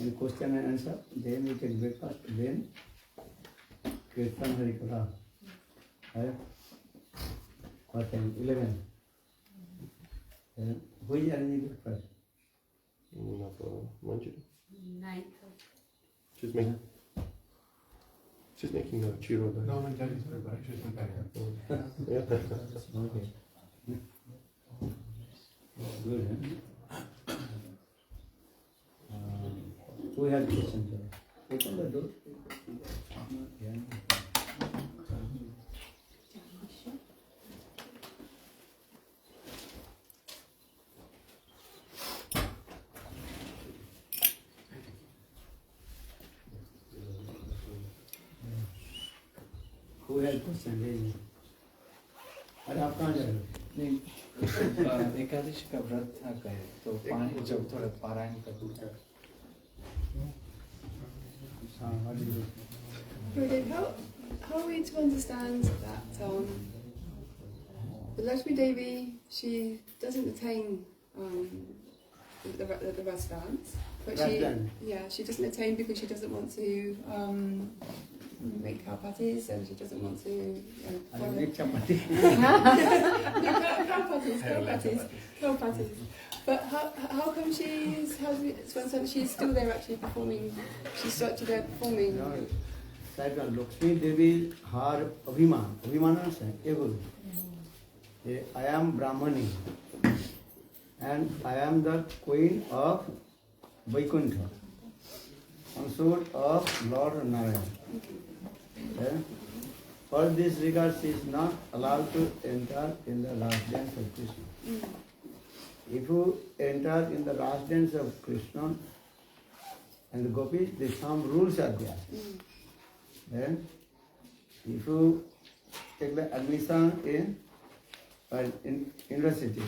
And question and answer. Then we take breakfast. Then Kirtan Harikatha. What time? 11. Who is arranging breakfast? Not for Manjari. 9. She's making. She's making a chiro. No, Manjari is preparing. She's preparing. Yeah. Okay. Good. Who has questions? Open the door. Who has questions? अरे आप कहाँ जा रहे हो? नहीं एकादशी का व्रत था कहे तो पानी जब थोड़ा पारायण कर दूँ Gurudev, how are we to understand that the Lakshmi Devi, she doesn't attain the Rasdans, but she doesn't attain because she doesn't want to make cow patties and she doesn't want to make chapati. cow patties. But how come she's still there actually performing? She's actually there performing. No, Lakshmi Devi, her Abhimana is ego. I am Brahmani and I am the queen of Vaikuntha, consort of Lord Narayana. For this regard, she is not allowed to enter in the last dance of Krishna. If you enter in the last dance of Krishna and the gopis, some rules are there. Then, if you take the admission in university,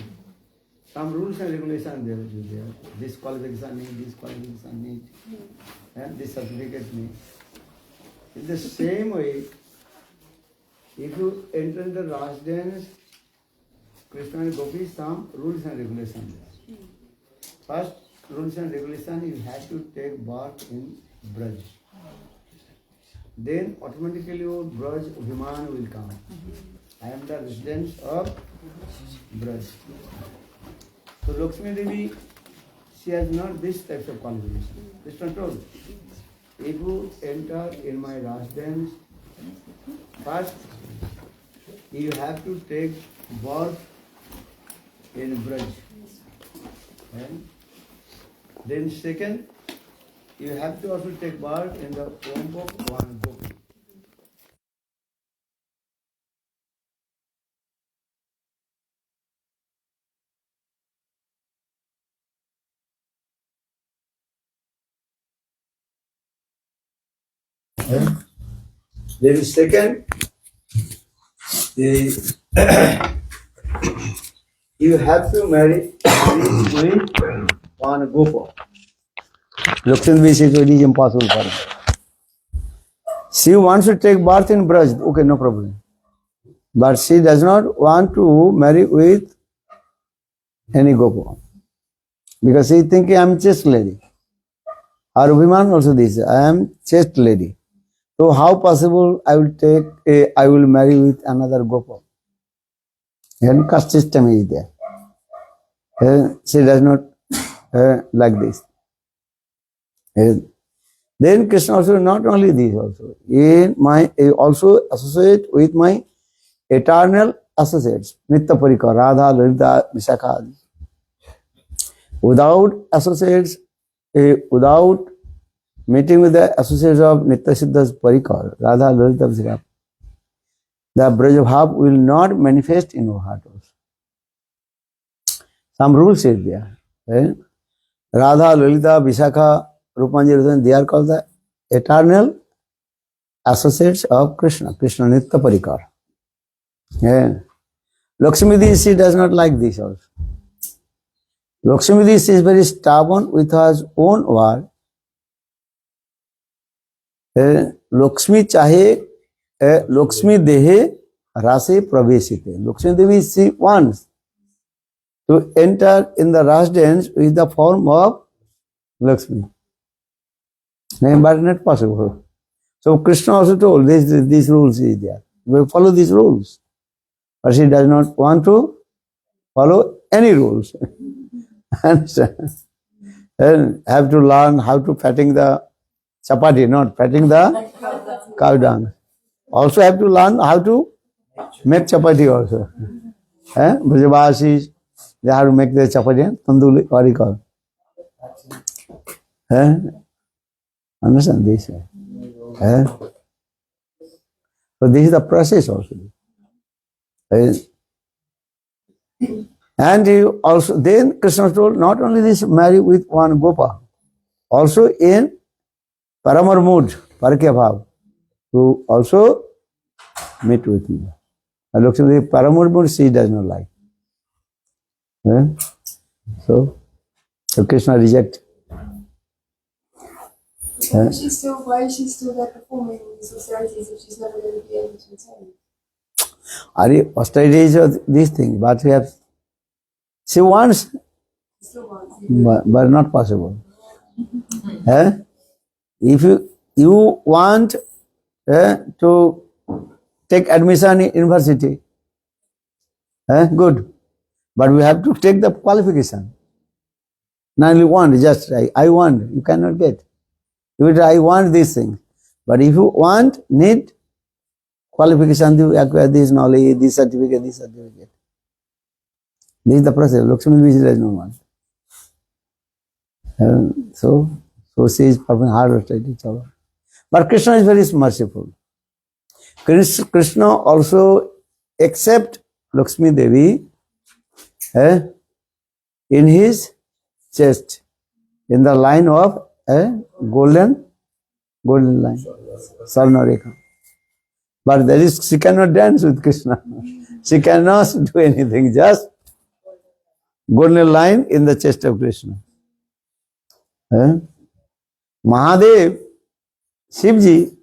some rules and regulations there will be there. This qualification need, and this certificate need. In the same way, if you enter in the last dance, Krishna and gopis, some rules and regulations there. First rules and regulations, you have to take birth in Braj. Then automatically your Braj Abhiman will come. I am the residence of Braj. So Lakshmi Devi, she has not this type of qualification. This control. If you enter in my last dance, first you have to take birth in Braj. And then second, you have to also take birth in the womb of one gopi. Then second, you have to marry with one gopa. Lakshmi Devi says it is impossible for her. She wants to take birth in Braj, okay, no problem. But she does not want to marry with any gopa. Because she thinking I am chaste lady. Her woman also this, I am chaste lady. So how possible I will marry with another gopa? And caste system is there. She does not like this. Then Krishna also, not only this also, also associate with my eternal associates, Nitya Parikar, Radha, Lalita, Vishakha. Without associates, without meeting with the associates of Nitya Siddhas Parikar, Radha, Lalita, Vishakha, the Brajabhav will not manifest in our heart also. Some rules is there. Radha, Lalita, Vishakha, Rupanjali, they are called the eternal associates of Krishna, Krishna Nitya Parikar. Lakshmi Devi, she does not like this also. Lakshmi Devi is very stubborn with her own word. Lakshmi chahe, Lakshmi dehe rase praveshite. Lakshmi Devi, she wants to enter in the Ras dance with the form of Lakshmi. But not possible. So Krishna also told these rules is there. We follow these rules. But she does not want to follow any rules. Understand? And have to learn how to fatting the chapati, not fatting the cow dung. Also have to learn how to make chapati also. Brajavasis, they have to make the chapati, tanduli, what do you call? Understand this? So this is the process also. And you also, then Krishna told, not only this marry with one Gopa, also in Paramar mood, Parakya Bhav, to also meet with me. And Lakshmi, Paramar mood she does not like. So Krishna reject. Why is she still there performing these austerities if she's never going to be able to attain? Austerities are these things, but we have, she wants, but not possible. If you want to take admission in university, good, but we have to take the qualification. Now you want, just I want, you cannot get. If I want this thing, but if you want, need qualification to acquire this knowledge, this certificate, this certificate. This is the process. Lakshmi Devi does not want. So she is performing hard austerity. But Krishna is very merciful. Krishna also accept Lakshmi Devi in his chest, in the line of golden line, Sarnarekha. But there is, she cannot dance with Krishna. She cannot do anything, just golden line in the chest of Krishna. Mahadev, Shivji,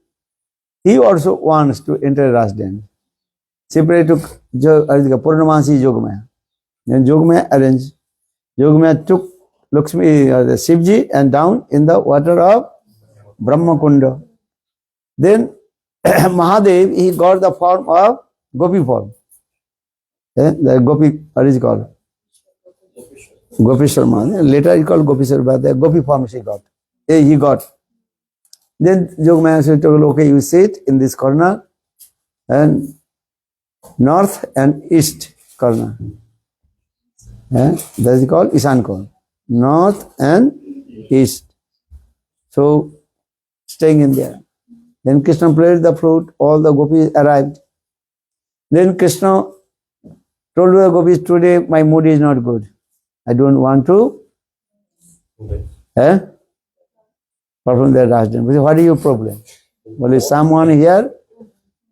he also wants to enter Ras dance. Separate took Purnamasi Yogamaya. Then Yogamaya arranged. Yogamaya took Lakshmi, Shivji, and down in the water of Brahmakunda. Then Mahadev, he got the form of Gopi form. The Gopi, what is it called? Gopishwar Mahadev. Later he called Gopishwar, but the Gopi form he got. Then Yogamaya said, okay, you sit in this corner and north and east corner. That is called Ishan corner. North and east. So, staying in there. Then Krishna played the flute, all the gopis arrived. Then Krishna told the gopis, today my mood is not good. I don't want to perform the Ras dance. What is your problem? Well, is someone here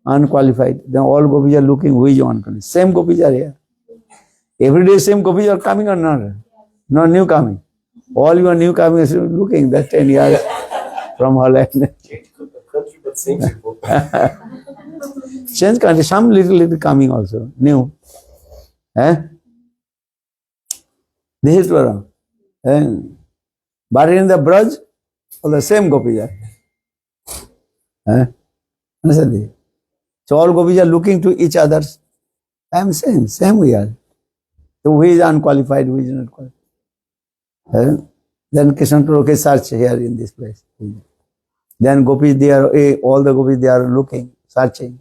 unqualified? Then all gopis are looking, who is unqualified? Same gopis are here. Every day same gopis are coming or not? Not new coming. All your new coming is looking, that 10 years from Holland. Country, but same people. Change country, some little coming also, new. This is Vara. But in the Braj, all the same gopis are. Understand? So all gopis are looking to each other. I am same we are. So who is unqualified, who is not qualified? Then Krishna told, okay, search here in this place. Then gopis, they are, all the gopis, they are looking, searching.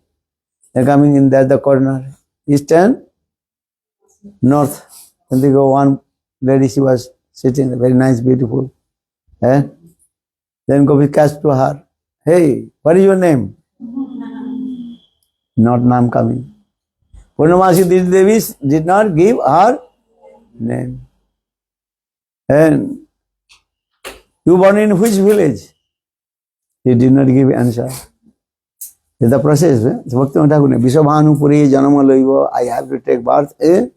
They are coming in there, the corner, east and north. Then they go, one lady, she was sitting, very nice, beautiful. Then gopis catch to her, hey, what is your name? Not name coming. Purnamasi Devi did not give her name. And you born in which village? He did not give answer. It's the process. Bhakti Thakur, Vishabhanupuri Janama, I have to take birth in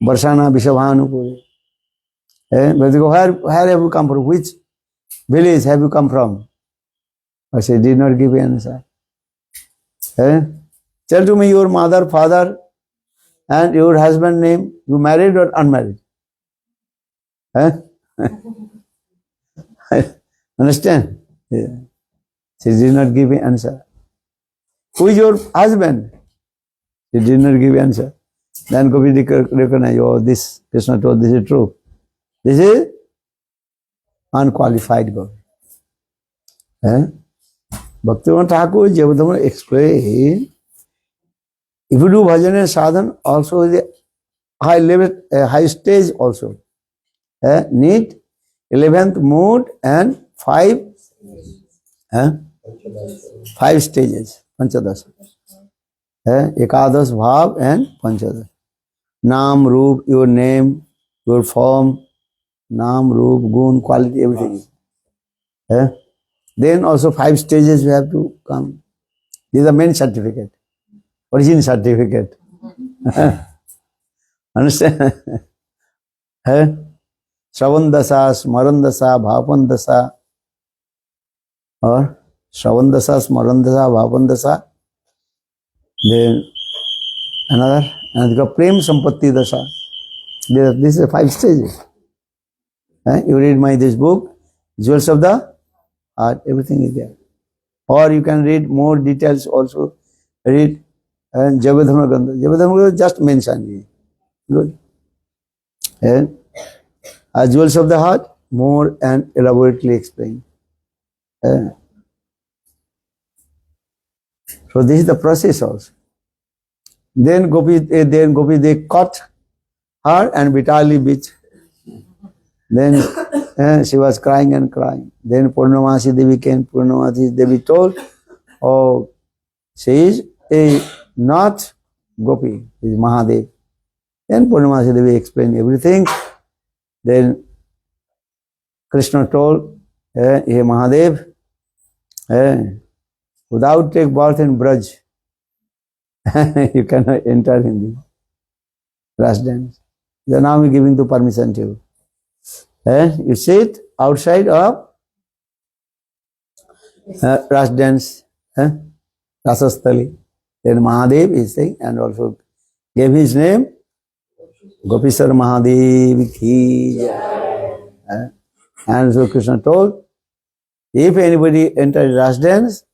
Barsana Vishabhanupuri. But where have you come from? Which village have you come from? I said, did not give answer. Tell to me your mother, father, and your husband name. You married or unmarried? Understand? Yeah. She did not give an answer. Who is your husband? She did not give answer. Then Gopi recognized, oh, this Krishna told this is true. This is unqualified Gopi. Bhaktivinoda Thakur Jayavardhana explained, if you do bhajan and sadhan, also the high level, high stage also. Need 11th mood and 5 stages, Panchadasha. Ekadash Bhav and Panchadasha. Naam, Roop, your name, your form, Naam, Roop, Gun, quality, everything. Then also 5 stages you have to come. This is the main certificate, origin certificate. Understand? Shravan Dasa, Smaran Dasa, Bhavan Dasa, or Shravan Dasa, Smaran Dasa, Bhavan Dasa. Then another Prem Sampatti Dasa. This is 5 stages. You read this book, Jewels of the Heart, everything is there. Or you can read more details also. Read Jayavardhana Granth. Jayavardhana Granth just mentioned. Good. And Jewels of the Heart, more and elaborately explained. So this is the process also. Then Gopi they caught her and bitterly beat. Then she was crying and crying. Then Purnamasi Devi came. Purnamasi Devi told, oh, she is not Gopi, she is Mahadev. Then Purnamasi Devi explained everything. Then Krishna told, hey Mahadev, without take birth in Braj, you cannot enter in the Rasa dance. So now we are giving the permission to you. You sit outside of Rasa dance, Rasasthali. Then Mahadev is saying, and also gave his name, Gopishwar Mahadev ki jai. And so Krishna told, if anybody enters Rasa dance,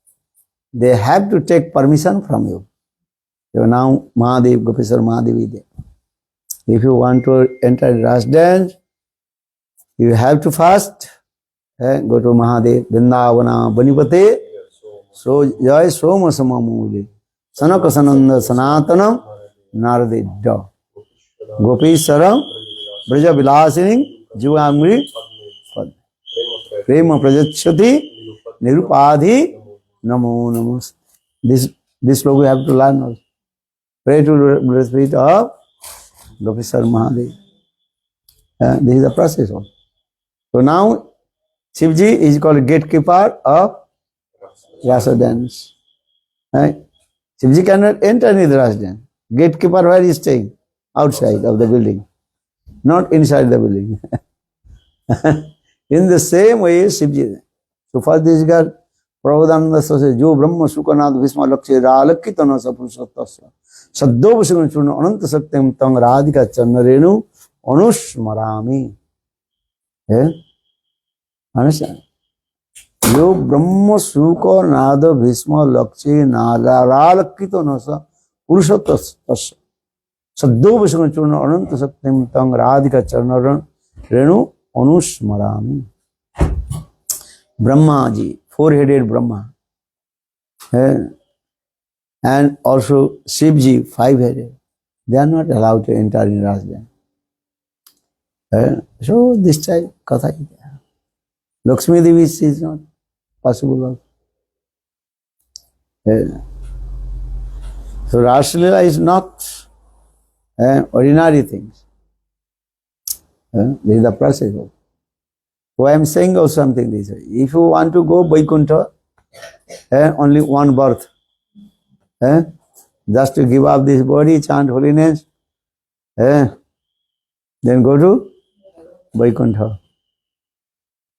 they have to take permission from you. So now Mahadev, Gopishwar Mahadev is there. If you want to enter Rasa dance, you have to first go to Mahadev, Vrindavana, Banipate, so Jai Soma Samamuli, Sanaka Sananda Sanatanam, Naradidya, Gopishwaram, Braja Vilasini, Jivamri, Prema Prajachati, Nirupadhi, Namo Namos. This sloka we have to learn also. Pray to the spirit of Gopishwar Mahadev. This is the process also. So now Shivji is called gatekeeper of Rasa dance. Shivji cannot enter in the Rasa dance. Gatekeeper where is staying? Outside of the building, not inside the building. In the same way, Shivji. So for this God, Prabhupada says, Jo Brahma Sukhanad Visma Lakshya Ralakitana Sapurusattasya Saddo Vasugan Churna Ananta Satyam Tang Radhika Chanarenu Anushmarami. Understand? Jo Brahma Sukhanad Visma Lakshya Ralakitana Sapurusattasya Saddo Vasugan Churna Ananta Satyam Tang Radhika Chanarenu Anushmarami. Brahma ji, 4-headed Brahma. And also Shivji, 5-headed. They are not allowed to enter in Rasa dance. So this type katha is there. Lakshmi Devi is not possible. So Rasa Leela is not ordinary things. This is the process. So I am saying also something this way. If you want to go Vaikuntha, only one birth. Just to give up this body, chant holiness, then go to Vaikuntha.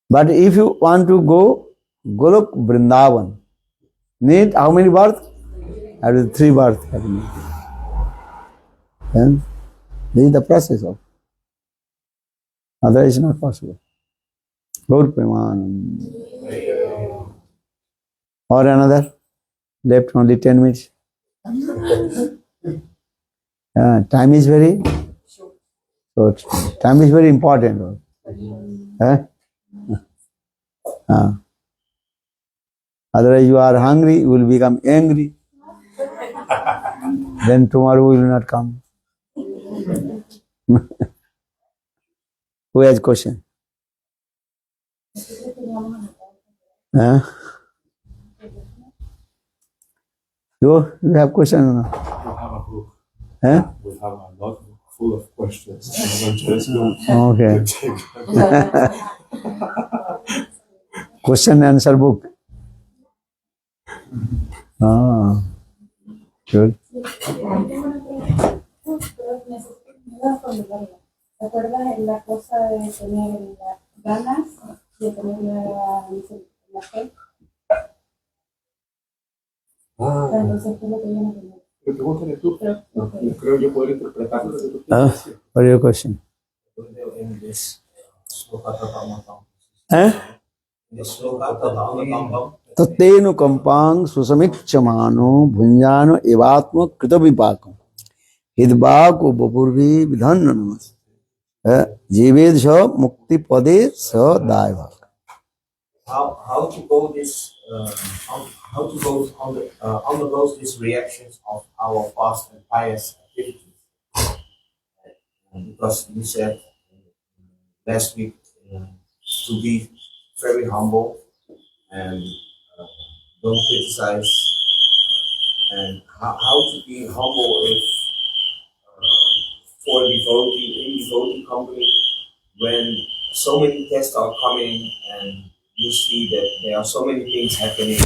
But if you want to go Golok Vrindavan, need how many births? After 3 births. This is the process of. Otherwise, it's not possible. Gaur Premanand. Or another? Left only 10 minutes. Time is very short. Time is very important. Otherwise you are hungry, you will become angry. Then tomorrow will not come. Who has question? You have question or not? We have a lot full of questions. Okay. Question and answer book. Good. ¿Te acuerdas de la cosa de tener las ganas de tener la fe? Entonces, ¿qué es lo que viene primero? Pregúntale tú. Creo yo poder interpretarlo desde tu punto de vista. What is your question? In this sloka tatamam. In this sloka tatamam. Tattenu kampang susamikchamano bhunjano evatma kritabipakam hidbako bapurvi vidhannamas jived sha mukti pade sa daivak. How to go this how to go undergo these reactions of our past and pious activities, because you said last week to be very humble and don't criticize, and how to be humble if for a devotee company, when so many tests are coming and you see that there are so many things happening,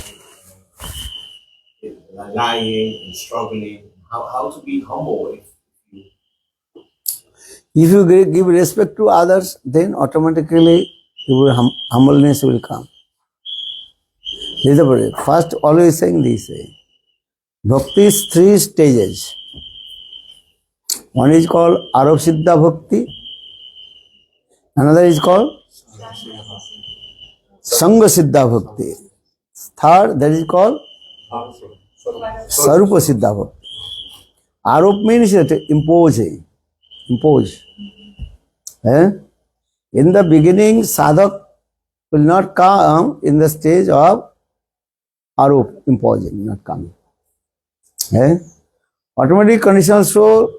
lying and struggling. How to be humble If you give respect to others, then automatically your humbleness will come. This is the problem. First, always saying this way. Bhakti is 3 stages. One is called Arop Siddha Bhakti. Another is called Sangha Siddha Bhakti. Third, that is called Sarupa Siddha Bhakti. Arop means that impose. In the beginning, sadhak will not come in the stage of Arop, imposing, not coming. Automatic conditional soul,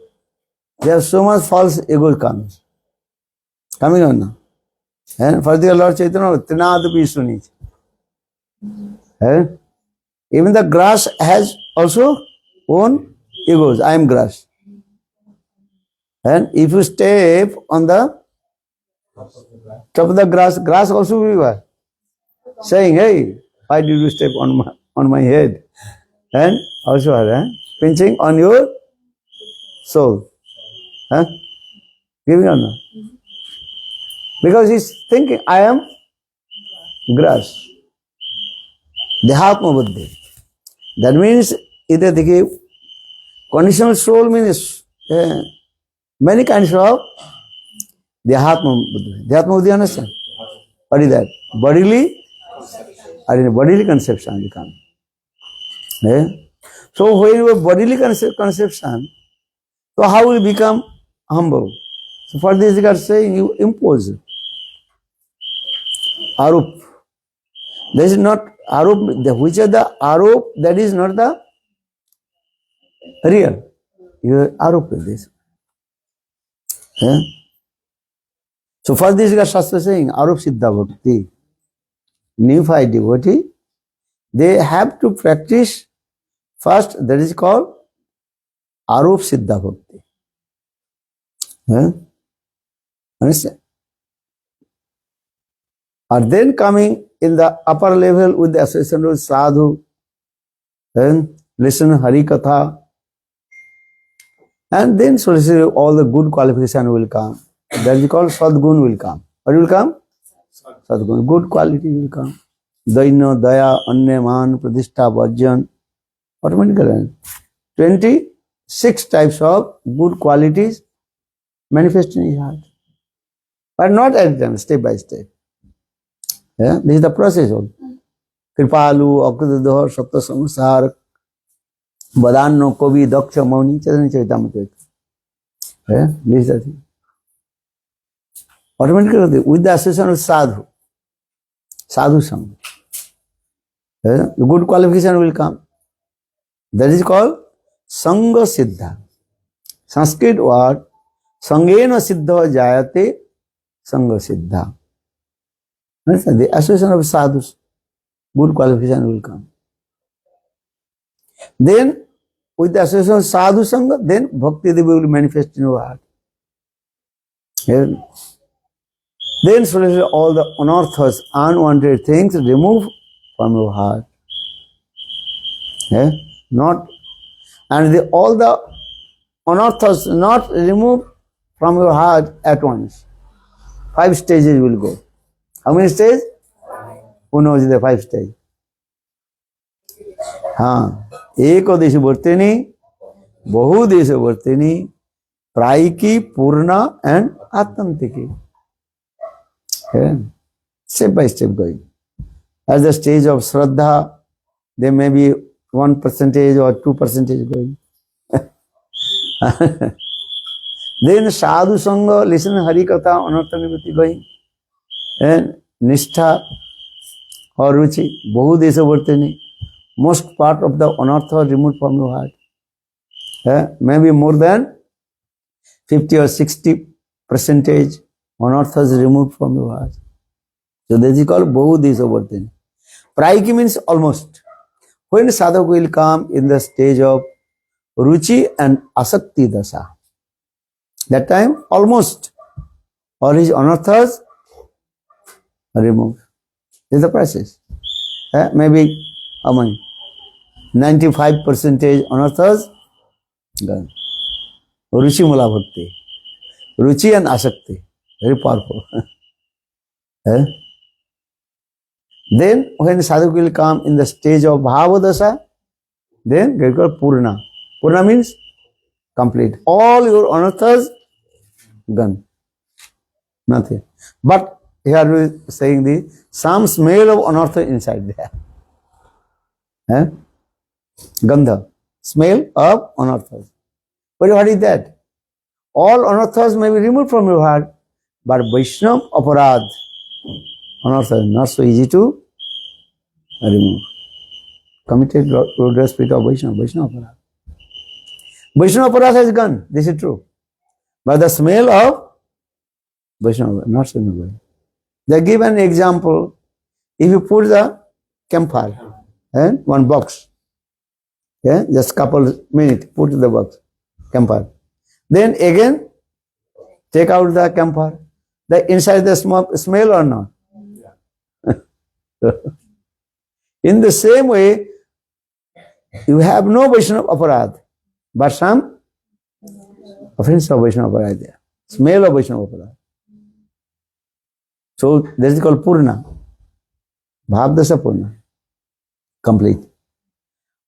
there is so much false ego comes. Coming on now. For the Lord Chaitanya, Trinadapi Sunit. Even the grass has also own egos. I am grass. And if you step on the top of the grass also will be what? Saying, hey, why did you step on my head? And also pinching on your soul. Giving or not? Because he's thinking, I am grass. Dehatma buddhi. That means, either the conditional soul means many kinds of Dehatma buddhi. Dehatma buddhi, understand? What is that? Bodily conception become. So when you have bodily conception, so how will you become humble? So for this they are saying you impose. Arup. This is not Arup, which are the Arup, that is not the real. You Arup with this. So for this Shastra saying Arup Siddha Bhakti, neophyte devotee, they have to practice first, that is called Arup Siddha Bhakti. Understand? Or then coming in the upper level with the association with sadhu, then listen Hari Katha, and then so all the good qualification will come. That is called Sadgun will come. What will come? Sadgun. Good quality will come. Daino, Daya, Anyaman, Pradishta, Vajjan. Automatically. 26 types of good qualities manifest in his heart. But not at a time, step by step. This is the process of. कृपालु अकृतोह सत्य संसार बदान्नो कवि दक्ष मौनी चैतन्य है this is the thing. Automatically with the association of sadhu sangha, the good qualification will come. That is called sangha siddha. Sanskrit word sangena siddha jayate sangha siddha. The association of sadhus, good qualification will come. Then with the association of sadhu sangha, then bhakti devi will manifest in your heart. Then slowly all the unearths, unwanted things remove from your heart. Not, and all the unearths not removed from your heart at once. 5 stages will go. How many stages? Who knows the 5 stages? एको देश वर्तिनी, बहु देश वर्तिनी, प्रायिकी, पूर्णा and आत्यंतिकी. Step by step going. As the stage of Shraddha, there may be 1% or 2% going. Then Sadhu Sangha, listen Hari Katha, Anartha Nivritti going. And Nishtha or Ruchi, Bahu Desha Vartini, most part of the Anartha removed from your heart. Maybe more than 50 or 60% Anarthas removed from your heart. So this is called Bahu Desha Vartini. Praiki means almost. When sadhak will come in the stage of Ruchi and Asakti Dasa, that time almost all his anarthas are removed. This is the process. Maybe among 95% anarthas gone. Ruchi Mula Bhakti. Ruchi and Asakti. Very powerful. Then when sadhak will come in the stage of Bhavadasa, then they call Purna. Purna means complete. All your anarthas gone. Nothing. But here we are saying some smell of anartha inside there. Gandha. Smell of anarthas. But what is that? All anarthas may be removed from your heart, but Vaishnava aparad, anartha is not so easy to remove. Committed rude spirit of Vaishnava aparad. Vaishnava aparad has gone, this is true. But the smell of Vaishnava, not so good. They give an example. If you put the campfire and one box, just couple minutes, put the box, campfire. Then again, take out the campfire. The inside the smoke smell or not? Yeah. In the same way, you have no Vaishnava aparad, but some offense of Vaishnava aparad there. Smell of Vaishnava aparad. So that is called Purna. Bhavdasa Purna. Complete.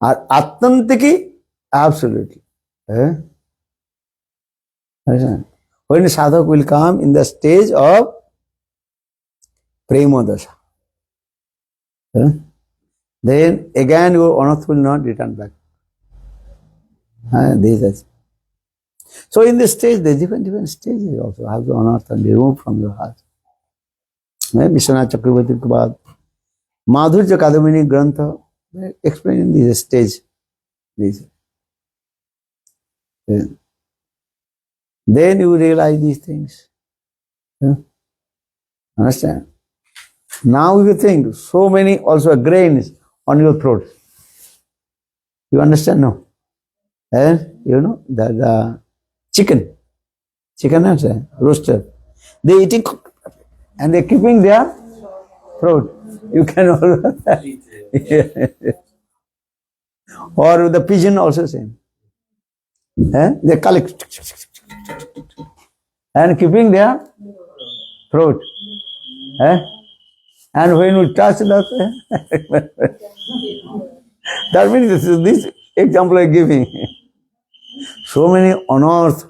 Attantiki, absolutely. When sadhak will come in the stage of Prema Dasha, then again your anartha will not return back. So in this stage, there are different stages also. How to anartha remove from your heart. Vishwanath Chakravarti के बाद माधुर्य कादम्बिनी ग्रंथ explaining this stage. Then you realize these things. Understand? Now you think so many also grains on your throat. You understand now? And you know the chicken, roaster. They eating and they keeping their throat. You can also or the pigeon also same. They collect and keeping their throat. And when we touch that, that means this example I am giving. So many unearths,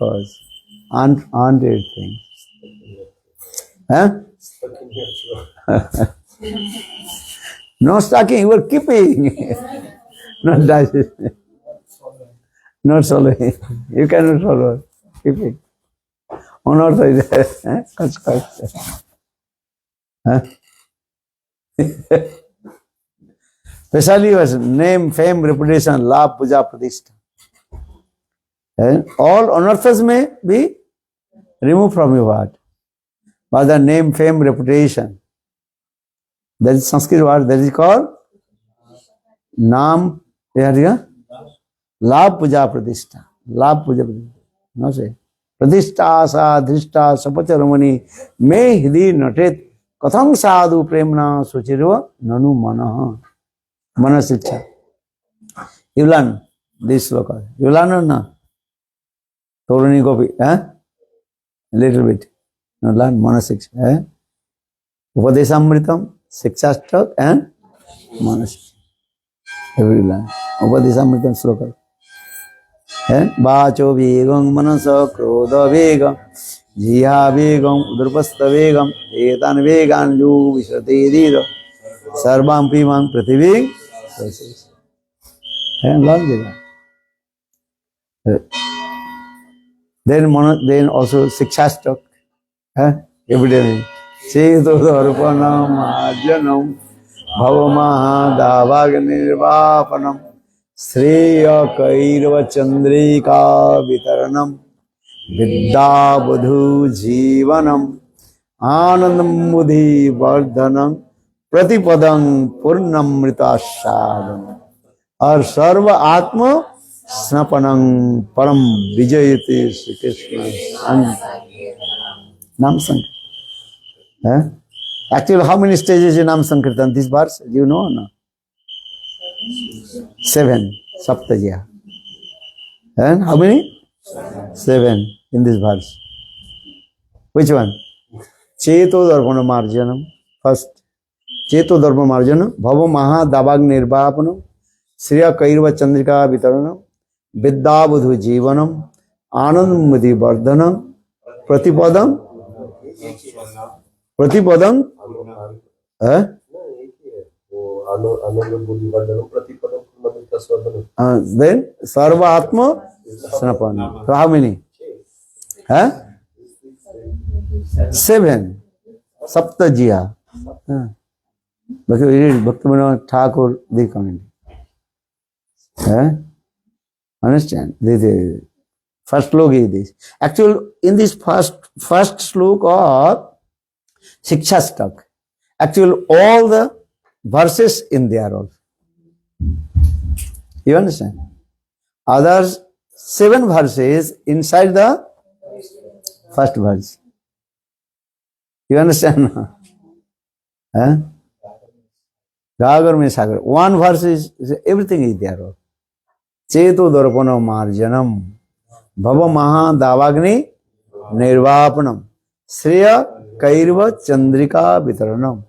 unwanted things. Not stacking, you are keeping. Not digesting. Not swallowing. You cannot swallow. Keeping. Unorthodox. Especially was name, fame, reputation, love, puja, pratishtha. And all unearths may be removed from your heart. But the name, fame, reputation, that is Sanskrit word, that is called Nam, Lab Puja Pratishtha. Lab Puja Pratishtha. No say. Pratishtha sa dhrishta sapacharamani me hidi natet katham sadhu premna suchirva nanu manaha. Mana Siksha. You learn this sloka. You learn or not? Toruni Gopi. Little bit. You learn Mana Siksha. Upadesamritam, Sikshastak and Mana Siksha. Every learn. Upadesamritam sloka. Vacho vegam manasa krodha vegam jiha vegam udrupastha vegam etan vegan ju visate dira sarvam pimam prativig. Then also Sikshastak. Every day. Cheto dharpanam arjanam bhavamaha davag nirvapanam Sreya kairva chandrika vitaranam Vidya budhu jivanam Anandam budhi vardhanam Pratipadam purnamrita sadhanam और सर्व आत्म स्नपनं परम विजयते श्री कृष्ण नाम संकीर्तन. Actually, how many stages in Nam Sankirtan? This verse, do you know or no? 7, Saptajiya. And how many? 7 in this verse. Which one? Cheto Dharpana Marjanam. First, Cheto Dharpana Marjanam. Bhava Maha Dabag Nirvapanam. Sriya Kairva Chandrika Vitaranam. Vidya Budhu Jivanam. Anand Mudhi Vardhanam. Pratipadam. Then Sarva Atma Snapana. So how many? 7. Saptajiya. Bhaktivinoda Thakur, they comment. Understand? The first slok is this. Actually, in this first slok of Sikshastak, actually all the verses in there also. You understand? Others 7 verses inside the first verse. You understand? Gagar means sagar. One verse is everything is there. Cheto darpana marjanam. Bhava maha davagni nirvapanam. Sreya kairva chandrika vitaranam.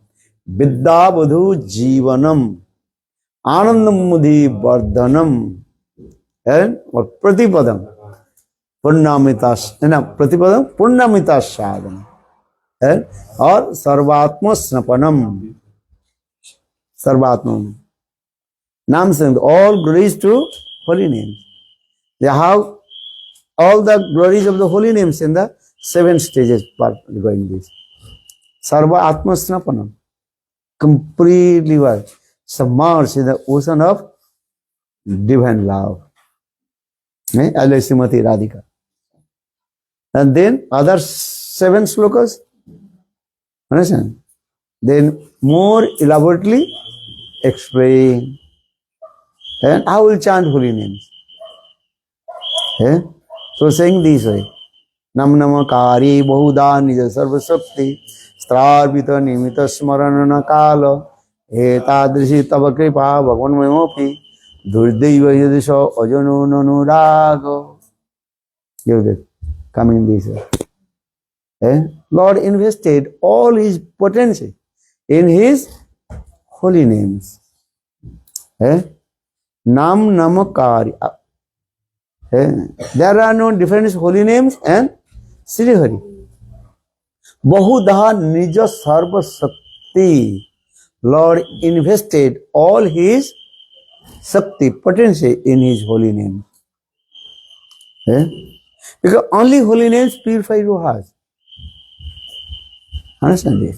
Vidya budhu jivanam. Anandam mudhi vardhanam. And what? Pratipadam. Purnamitas. Pratipadam. Purnamitas sadhanam. Or sarvatma snapanam. Sarvatma. Nam Sandh. All glories to holy names. They have all the glories of the holy names in the 7 stages part going this. Sarva Atma Snapanam. Completely submerged in the ocean of divine love. Alai Srimati Radhika. And then other 7 slokas. Understand? Then more elaborately explain. And I will chant holy names. So saying this way. Nam namakari bahuda nija sarva sakti strarvita nimita smaranana kala etadrishi tava kripa bhagavan mayopi durdaiva yadisha ajano nanurago. You get coming this way. Lord invested all his potency in his holy names. Nam namakari. There are no different holy names and Sri Hari. Bahudha nija sarva sakti. Lord invested all his Shakti, potency in his holy name. Eh? Because only holy names purify your heart. Understand it?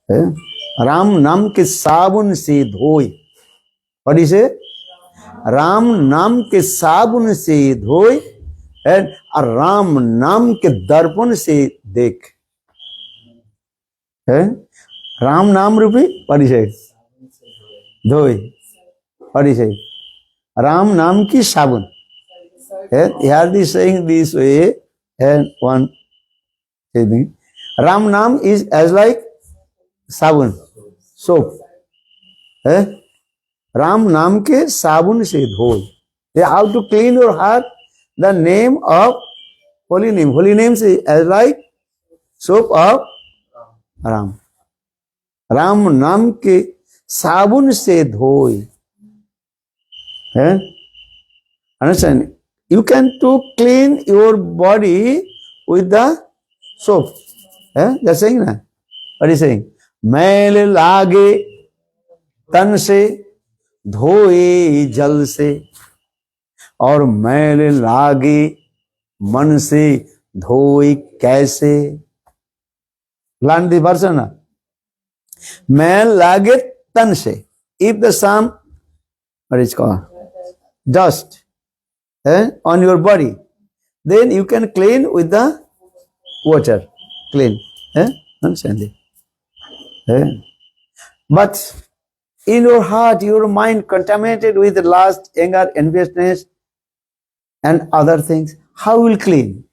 Eh? Ram नाम के साबुन से धोए. What do you say? Ram नाम के साबुन से धोए और राम नाम के दर्पण से देख. राम नाम रूपी परिचय धोए. परिचय राम नाम की साबुन. Here they saying this way, and one thing. Ram नाम is as like साबुन, soap. राम नाम के साबुन से धोए. They have to clean your heart. The name of holy name. Holy name is as like soap of Ram. Ram नाम के साबुन से धोए. Understand? You can to clean your body with the soap. They're saying that. What is saying? मैल लागे तन से धोए जल से और मैल लागे मन से धोए कैसे. Learn the version. मैल लागे तन से. If the some, what is called, dust on your body, then you can clean with the water. Clean. Understand it? But in your heart, your mind contaminated with lust, anger, enviousness, and other things, how will clean?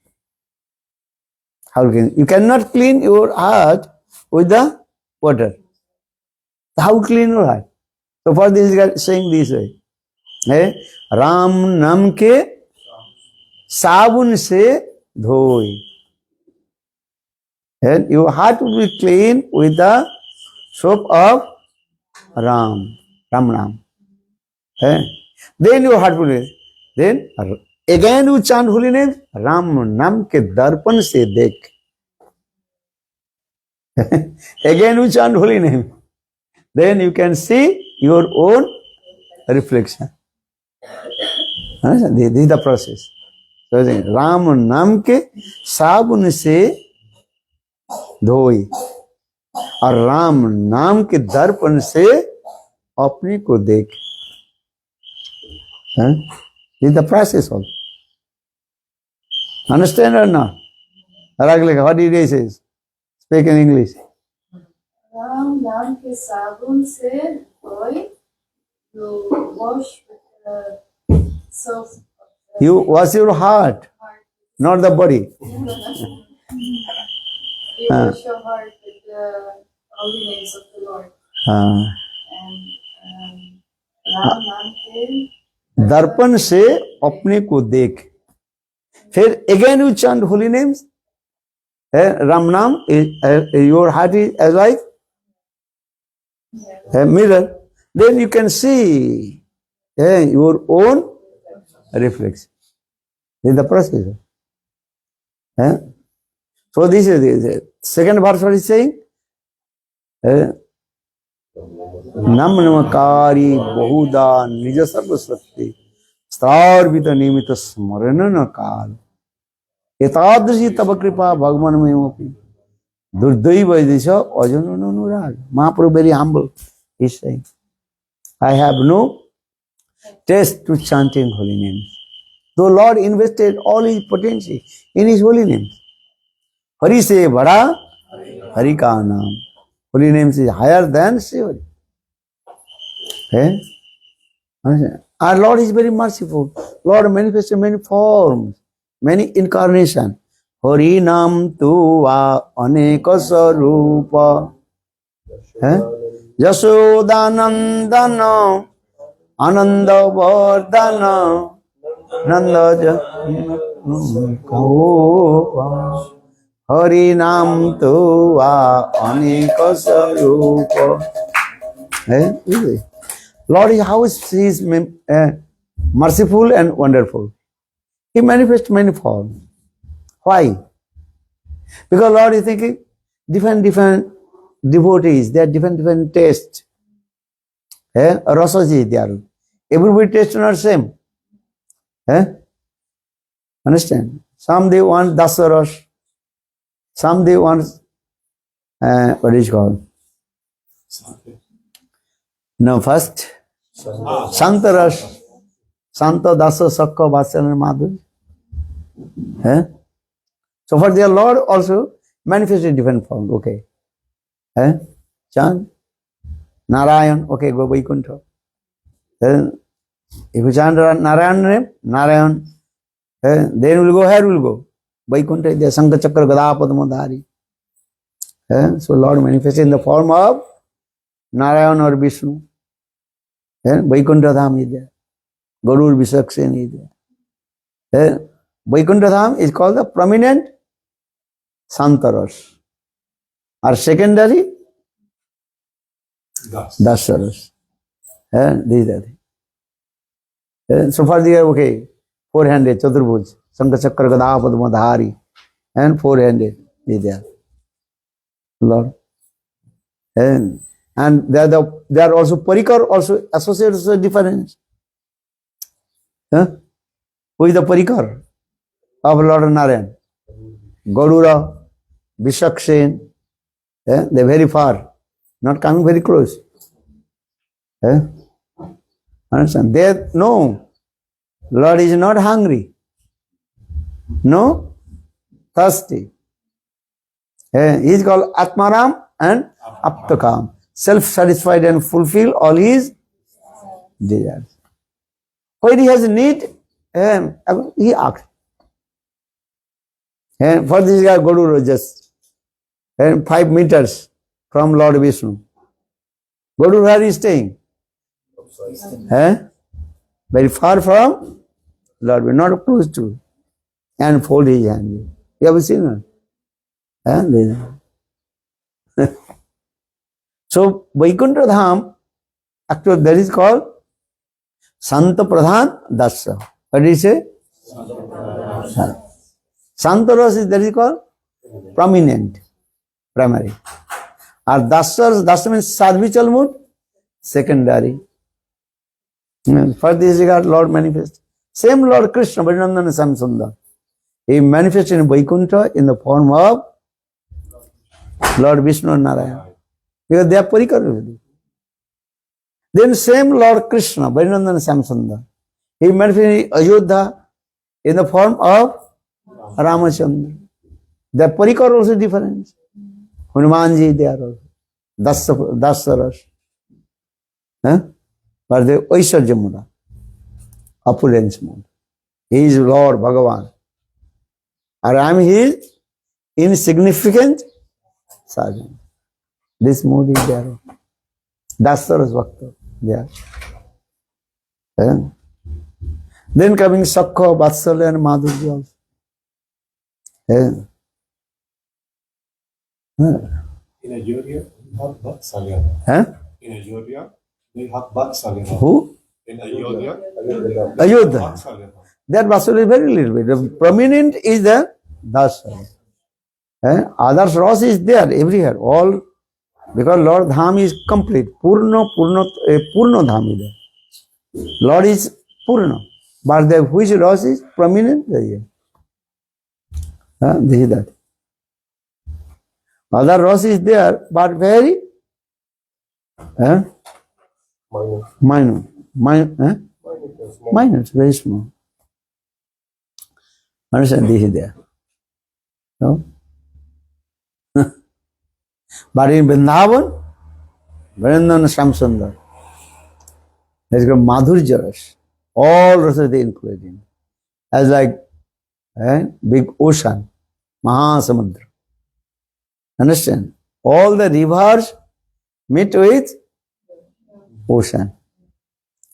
How will clean? You cannot clean your heart with the water. How clean your heart? So for this, God is saying this way. Ram नाम के साबुन से धोए. And your heart will be clean with the soap of Ram. Ram Naam. Then your heart will be. Then again you chant holy name. Ram Naam के दर्पण से देख. Again you chant holy name. Then you can see your own reflection. This is the process. So Ram नाम के साबुन से धोई और राम नाम के दर्पण से अपने को देख. This is the process also. Understand or not? What did he say? Speak in English. Ram नाम के साबुन से धोए. You wash with the soap. You wash your heart, not the body. You wash your heart with the holy names of the Lord. And Ram नाम के दर्पण से अपने को देख. फिर again you chant holy names. Ram Naam, your heart is as like a mirror. Then you can see your own reflection. This is the process. So this is the second verse. What is saying? नम नमकारी बहुदा निज सर्व शक्ति स्त्रार्वित निमित स्मरण न काल एतादृशी तब कृपा भगवान में दुर्दैव दिश अजन अनुराग. Mahaprabhu very humble is saying, I have no taste to chanting holy names. Though Lord invested all his potential in his holy names. Hari se bada Hari ka naam. Holy names is higher than Shiva. Our Lord is very merciful. Lord manifests in many forms, many incarnations. Hari naam tuva aneka sarupa. Yashodanandana Ananda Vardhana Nanda Kaopa. Hari Nam Tuva Aneka Sarupa. Lord, how is He is merciful and wonderful. He manifests many forms. Why? Because Lord is thinking different devotees, they are different tastes. Rasaji, they are. Everybody tastes not same. Understand? Some they want dasaras, some they want what is called? No, first Santaras, Santa Dasa Sakka Vatsala Madhuri. So for their Lord also manifested in different forms. Okay. Chant Narayan, okay, go Vaikuntha. Then if you chant Narayan name, Narayan, then we'll go, where we'll go? Vaikuntha, the Sankha Chakra Gada Padmadhari. So Lord manifested in the form of Narayan or Vishnu. Vaikuntha Dham is there. Garuda Visaksen is there. Vaikuntha Dham is called the prominent Santaras. Or secondary Dasaras. These are the. So far they are okay. Four-handed, Chaturbhuj, Sankha Chakra Gada Padmadhari, and four-handed is there. Lord. And they are also Parikar, also associated with the difference. Who is the Parikar of Lord Narayan? Garuda, Visaksen. They are very far, not coming very close. Understand? They know Lord is not hungry, no thirsty. He is called Atmaram and Aptakam, self-satisfied and fulfill all his desires. When he has need, he asks. For this guy, Garuda just 5 meters from Lord Vishnu. Garuda, where is staying? Very far from Lord Vishnu, not close to, and fold his hand. You have seen it? So Vaikuntha Dham, actually that is called Santa Pradhan Dasa. What do you say? Santaras is that is called prominent, primary. Or Dasa means sadvichal mood, secondary. For this regard, Lord manifests. Same Lord Krishna, Varinandana Samsundar. He manifested in Vaikuntha in the form of Lord Vishnu and Narayana. Because they are Parikar. Then same Lord Krishna, Varinandana Samsundar. He manifested in Ayodhya in the form of Ramachandra. The Parikar also different. Hanumanji, they are also. Dasaras. But the Aishwarya Mula, opulence mode. He is Lord Bhagavan. And I am his insignificant servant. This mood is there. Dasaras Bhakta, there. Then coming Sakha, Vatsalya and Madhurya also. In Ayodhya, not Vatsalya. In Ayodhya, they have Vatsalya. Who? In Ayodhya, Ayodhya. Vatsalya. That Vatsalya is very little bit. The prominent is the Dasa. Others Ras is there everywhere. All because Lord Dham is complete. Purna Dham is there. Lord is Purna. But the which Ras is prominent? This is that. Other Ras is there, but very minor. Minor, very small. Understand? This is there. No? But in Vrindavan, Vrindana Samsundar, there is called Madhurya Ras. All rasas they include in. As like big ocean, Mahasamudra. Understand? All the rivers meet with ocean.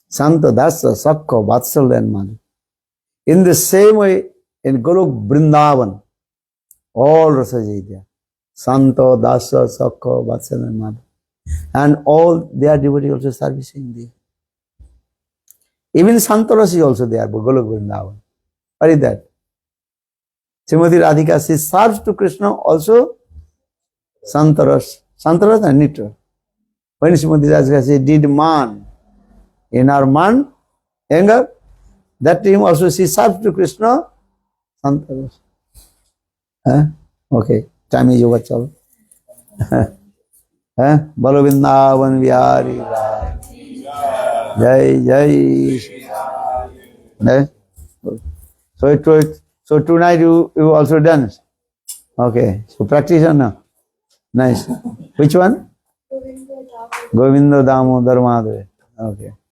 Santa, Dasa, Sakha, Vatsalya and Madhu. In the same way, in Golok Vrindavan, all rasas is there. Santa, Dasa, Sakha, Vatsalya and Madhu. And all their devotees also servicing there. Even Santaras is also there, Golok Vrindavan. What is that? Srimati Radhika, she serves to Krishna also Santaras. Santarata Nitra. When Srimati Radhika says, did man, in her man, anger, that time also she served to Krishna, Santarata. Okay, time is over, chalo. Balo Vrindavan Vihari Jai Jai. So tonight you also dance. Okay, so practice on now. Nice. Which one? Govinda Damodar Madhave. Okay.